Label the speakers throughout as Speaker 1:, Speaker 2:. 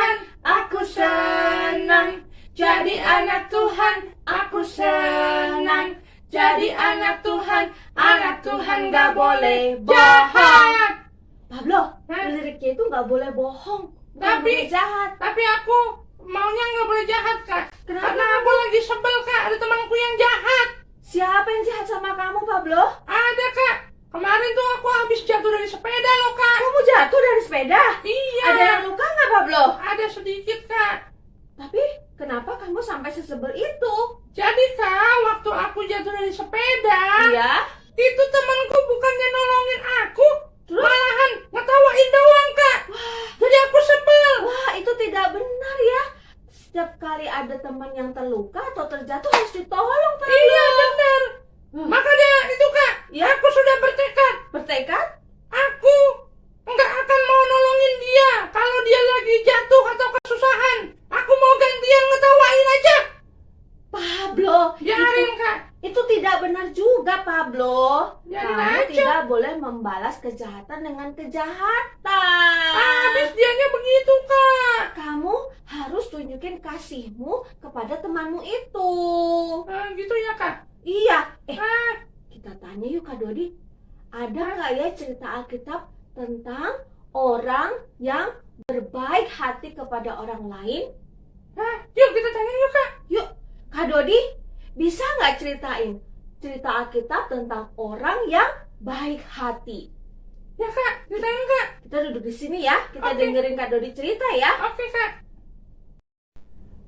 Speaker 1: Tuhan, aku senang. Jadi anak Tuhan, aku senang. Jadi anak Tuhan gak boleh jahat.
Speaker 2: Pablo, liriknya itu nggak boleh bohong, nggak boleh jahat.
Speaker 1: Tapi aku maunya nggak boleh jahat, Kak.
Speaker 2: Kenapa?
Speaker 1: Karena aku lagi sebel, Kak. Ada temanku yang jahat.
Speaker 2: Siapa yang jahat sama kamu, Pablo?
Speaker 1: Ada, Kak. Kemarin tuh aku habis jatuh dari sepeda loh, Kak.
Speaker 2: Kamu jatuh dari sepeda?
Speaker 1: Iya.
Speaker 2: Ada yang luka nggak, Pablo?
Speaker 1: Ada sedikit, Kak.
Speaker 2: Tapi kenapa kamu sampai sesebel itu?
Speaker 1: Jadi, Kak, waktu aku jatuh dari sepeda,
Speaker 2: Iya.
Speaker 1: itu temanku bukannya nolongin aku,
Speaker 2: Terus?
Speaker 1: malahan ngetawain doang, Kak. Jadi aku sebel.
Speaker 2: Wah, itu tidak benar ya. Setiap kali ada teman yang terluka atau terjatuh harus ditolong, Pablo.
Speaker 1: Iya, benar. Makanya itu, Kak,
Speaker 2: Ya.
Speaker 1: aku sudah bertekad.
Speaker 2: Bertekad?
Speaker 1: Aku nggak akan mau nolongin dia kalau dia lagi jatuh atau kesusahan. Aku mau gantian ngetawain aja.
Speaker 2: Pablo,
Speaker 1: Biarin, Kak.
Speaker 2: itu tidak benar juga, Pablo.
Speaker 1: Biarin
Speaker 2: Kamu
Speaker 1: aja.
Speaker 2: tidak boleh membalas kejahatan dengan kejahatan.
Speaker 1: Habis dianya begitu, Kak.
Speaker 2: Kamu harus tunjukin kasihmu kepada temanmu itu.
Speaker 1: Gitu ya, Kak.
Speaker 2: Iya.
Speaker 1: Ah,
Speaker 2: Kita tanya yuk, Kak Dodi. Ada nggak ya cerita Alkitab tentang orang yang berbaik hati kepada orang lain?
Speaker 1: yuk kita tanya yuk, Kak.
Speaker 2: Yuk, Kak Dodi, bisa nggak ceritain cerita Alkitab tentang orang yang baik hati?
Speaker 1: Ya, Kak. Ceritain, Kak.
Speaker 2: Kita duduk di sini ya, kita
Speaker 1: Oke.
Speaker 2: dengerin Kak Dodi cerita ya.
Speaker 1: Oke, Kak.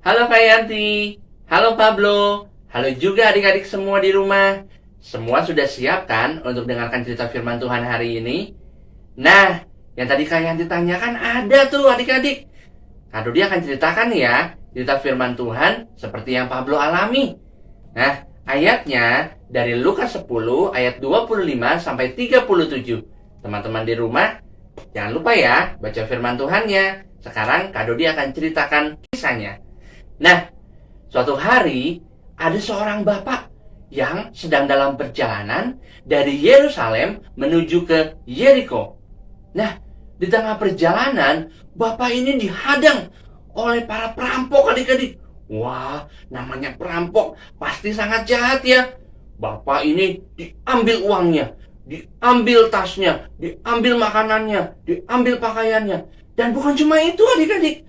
Speaker 3: Halo Kak Yanti, halo Pablo, halo juga adik-adik semua di rumah. Semua sudah siap kan untuk dengarkan cerita firman Tuhan hari ini? Nah, yang tadi Kak Yanti tanyakan ada tuh adik-adik. Kak Dodi akan ceritakan ya cerita firman Tuhan seperti yang Pablo alami. Nah, ayatnya dari Lukas 10 ayat 25 sampai 37. Teman-teman di rumah, jangan lupa ya baca firman Tuhannya. Sekarang Kak Dodi akan ceritakan kisahnya. Nah, suatu hari ada seorang bapak yang sedang dalam perjalanan dari Yerusalem menuju ke Yeriko. Nah, di tengah perjalanan, bapak ini dihadang oleh para perampok adik-adik. Wah, namanya perampok pasti sangat jahat ya. Bapak ini diambil uangnya, diambil tasnya, diambil makanannya, diambil pakaiannya. Dan bukan cuma itu adik-adik.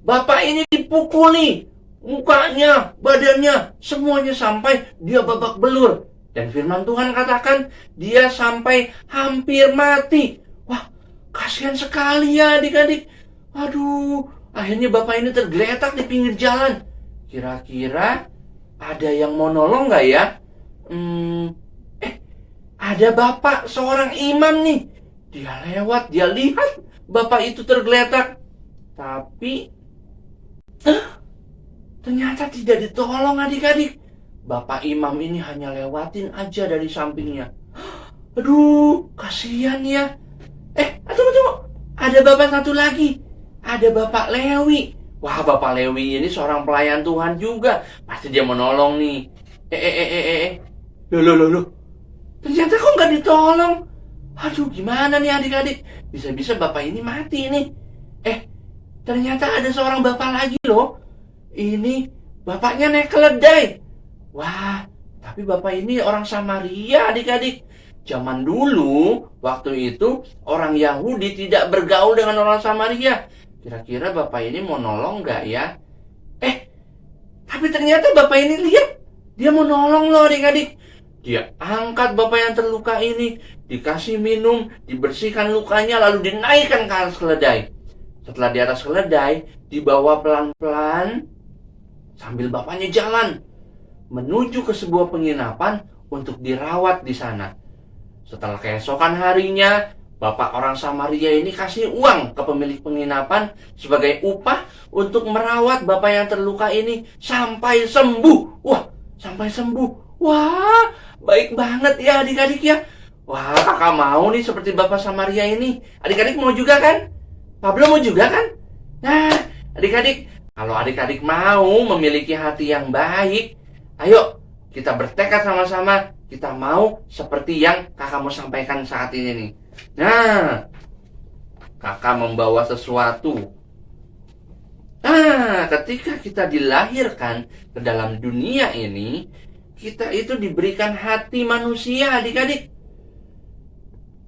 Speaker 3: Bapak ini dipukuli, mukanya, badannya, semuanya sampai dia babak belur. Dan firman Tuhan katakan dia sampai hampir mati. Wah, kasihan sekali ya adik-adik. Aduh, akhirnya bapak ini tergeletak di pinggir jalan. Kira-kira ada yang mau nolong nggak ya? Ada bapak seorang imam nih. Dia lewat, dia lihat bapak itu tergeletak. Tapi ternyata tidak ditolong adik-adik. Bapak imam ini hanya lewatin aja dari sampingnya. Aduh, kasihan ya. Tunggu. Ada bapak satu lagi. Ada bapak Lewi. Wah, bapak Lewi ini seorang pelayan Tuhan juga. Pasti dia menolong nih. Loh. Ternyata kok nggak ditolong. Aduh, gimana nih adik-adik? Bisa-bisa bapak ini mati nih. Ternyata ada seorang bapak lagi loh. Ini bapaknya naik keledai. Wah, tapi bapak ini orang Samaria adik-adik. Zaman dulu, waktu itu orang Yahudi tidak bergaul dengan orang Samaria. Kira-kira bapak ini mau nolong nggak ya? Tapi ternyata bapak ini lihat. Dia mau nolong loh adik-adik. Dia angkat bapak yang terluka ini. Dikasih minum, dibersihkan lukanya, lalu dinaikkan ke atas keledai. Setelah di atas keledai, dibawa pelan-pelan sambil bapaknya jalan menuju ke sebuah penginapan untuk dirawat di sana. Setelah keesokan harinya, bapak orang Samaria ini kasih uang ke pemilik penginapan sebagai upah untuk merawat bapak yang terluka ini sampai sembuh. Sampai sembuh. Wah, baik banget ya adik-adik ya. Wah, kakak mau nih seperti bapak Samaria ini. Adik-adik mau juga kan? Pablo mau juga kan? Nah, adik-adik, kalau adik-adik mau memiliki hati yang baik, ayo kita bertekad sama-sama. Kita mau seperti yang kakak mau sampaikan saat ini nih. Nah, kakak membawa sesuatu. Nah, ketika kita dilahirkan ke dalam dunia ini, kita itu diberikan hati manusia, adik-adik.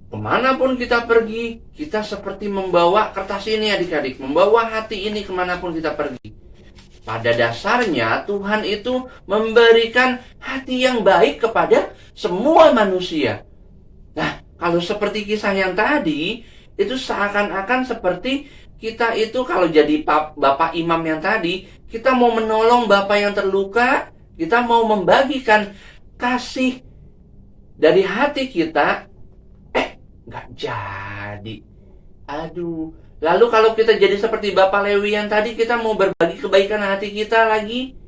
Speaker 3: Kemanapun kita pergi, kita seperti membawa kertas ini, adik-adik. Membawa hati ini kemanapun kita pergi. Pada dasarnya, Tuhan itu memberikan hati yang baik kepada semua manusia. Nah, kalau seperti kisah yang tadi, itu seakan-akan seperti kita itu kalau jadi bapak imam yang tadi, kita mau menolong bapak yang terluka, kita mau membagikan kasih dari hati kita, nggak jadi. Aduh. Lalu kalau kita jadi seperti Bapak Lewi yang tadi, kita mau berbagi kebaikan hati kita lagi,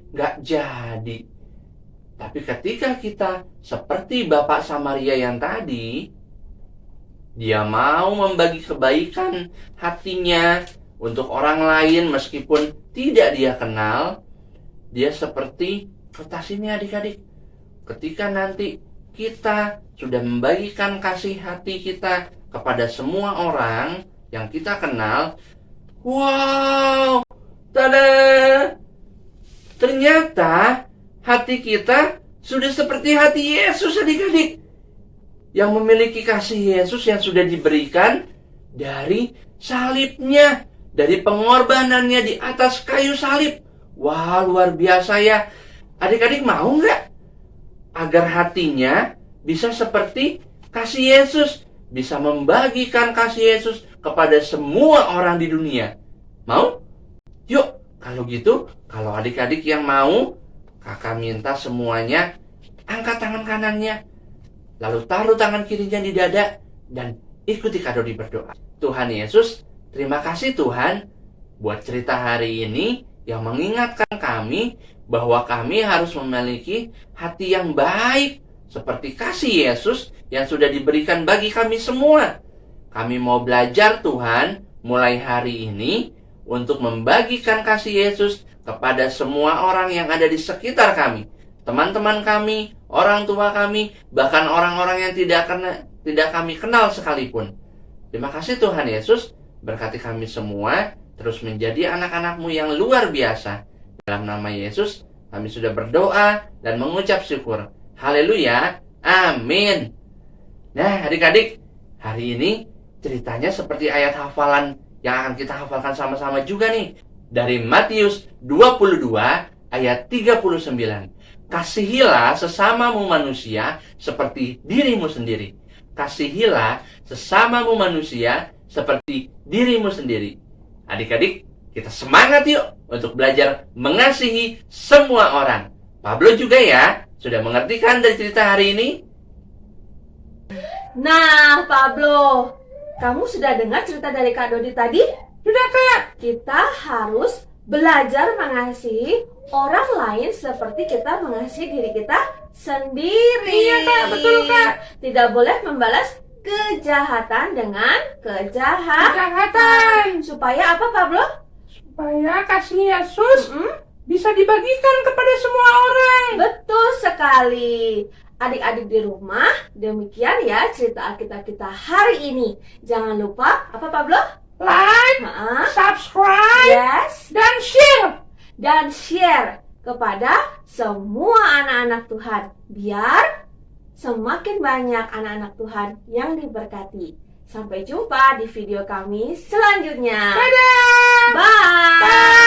Speaker 3: nggak jadi. Tapi ketika kita seperti Bapak Samaria yang tadi, dia mau membagi kebaikan hatinya untuk orang lain meskipun tidak dia kenal. Dia seperti kertas ini, adik-adik. Ketika nanti kita sudah membagikan kasih hati kita kepada semua orang yang kita kenal, wow, tada! Ternyata hati kita sudah seperti hati Yesus, adik-adik, yang memiliki kasih Yesus yang sudah diberikan dari salibnya, dari pengorbanannya di atas kayu salib. Wah, luar biasa ya. Adik-adik mau nggak agar hatinya bisa seperti kasih Yesus, bisa membagikan kasih Yesus kepada semua orang di dunia? Mau? Yuk, kalau gitu, kalau adik-adik yang mau, kakak minta semuanya angkat tangan kanannya, lalu taruh tangan kirinya di dada, dan ikuti Kak Dodi berdoa. Tuhan Yesus, terima kasih Tuhan buat cerita hari ini yang mengingatkan kami bahwa kami harus memiliki hati yang baik seperti kasih Yesus yang sudah diberikan bagi kami semua. Kami mau belajar Tuhan mulai hari ini untuk membagikan kasih Yesus kepada semua orang yang ada di sekitar kami, teman-teman kami, orang tua kami, bahkan orang-orang yang tidak kami kenal sekalipun. Terima kasih Tuhan Yesus, berkati kami semua terus menjadi anak-anak-Mu yang luar biasa. Dalam nama Yesus kami sudah berdoa dan mengucap syukur. Haleluya, amin. Nah, adik-adik, hari ini ceritanya seperti ayat hafalan yang akan kita hafalkan sama-sama juga nih. Dari Matius 22 ayat 39. Kasihilah sesamamu manusia seperti dirimu sendiri. Kasihilah sesamamu manusia seperti dirimu sendiri. Adik-adik, kita semangat yuk untuk belajar mengasihi semua orang. Pablo juga ya, sudah mengerti kan dari cerita hari ini?
Speaker 2: Nah, Pablo, kamu sudah dengar cerita dari Kak Dodi tadi?
Speaker 1: Sudah, Kak.
Speaker 2: Kita harus belajar mengasihi orang lain seperti kita mengasihi diri kita sendiri.
Speaker 1: Iya, Kak, betul, Kak.
Speaker 2: Tidak boleh membalas kejahatan dengan kejahatan. Supaya apa, Pablo?
Speaker 1: Supaya kasih Yesus bisa dibagikan kepada semua orang.
Speaker 2: Betul sekali. Adik-adik di rumah, demikian ya cerita Alkitab kita hari ini. Jangan lupa, apa Pablo?
Speaker 1: Like, subscribe,
Speaker 2: Yes,
Speaker 1: dan share.
Speaker 2: dan share kepada semua anak-anak Tuhan. Biar semakin banyak anak-anak Tuhan yang diberkati. Sampai jumpa di video kami selanjutnya.
Speaker 1: Dadah.
Speaker 2: Bye.
Speaker 1: Bye.